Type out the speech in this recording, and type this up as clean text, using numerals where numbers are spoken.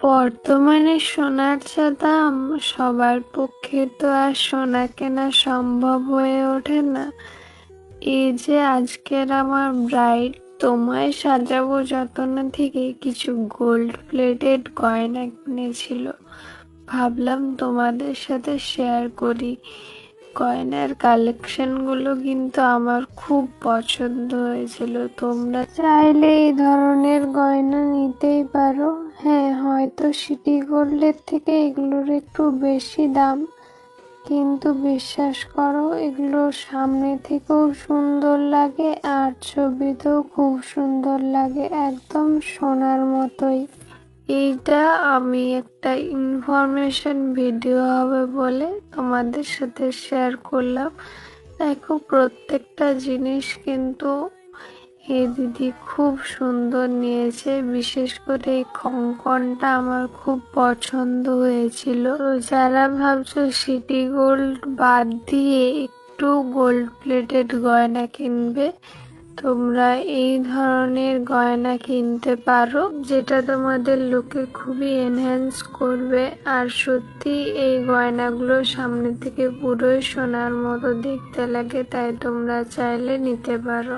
বর্তমানে সোনার যা দাম, সবার পক্ষে তো আর সোনা কেনা সম্ভব হয়ে ওঠে না। এই যে আজকের আমার ব্রাইড, তোমায় সাজাবো যত্ন থেকে কিছু গোল্ড প্লেটেড গয়না কিনেছিল। ভাবলাম তোমাদের সাথে শেয়ার করি। গয়নার কালেকশনগুলো কিন্তু আমার খুব পছন্দ হয়েছিল। তোমরা চাইলে এই ধরনের গয়না নিতেই পারো। হ্যাঁ, হয়তো সিটি গোল্ডের থেকে এগুলোর একটু বেশি দাম, কিন্তু বিশ্বাস করো এগুলো সামনে থেকেও সুন্দর লাগে আর ছবিতেও খুব সুন্দর লাগে, একদম সোনার মতোই। এইটা আমি একটা ইনফরমেশন ভিডিও হবে বলে তোমাদের সাথে শেয়ার করলাম। দেখো, প্রত্যেকটা জিনিস কিন্তু এই দিদি খুব সুন্দর নিয়েছে। বিশেষ করে এই কঙ্কনটা আমার খুব পছন্দ হয়েছিল। তো যারা ভাবছো সিটি গোল্ড বাদ দিয়ে একটু গোল্ড প্লেটেড গয়না কিনবে, তোমরা এই ধরনের গয়না কিনতে পারো, যেটা তোমাদের লুকে খুবই এনহ্যান্স করবে। আর সত্যি এই গয়নাগুলো সামনে থেকে পুরোই সোনার মতো দেখতে লাগে, তাই তোমরা চাইলে নিতে পারো।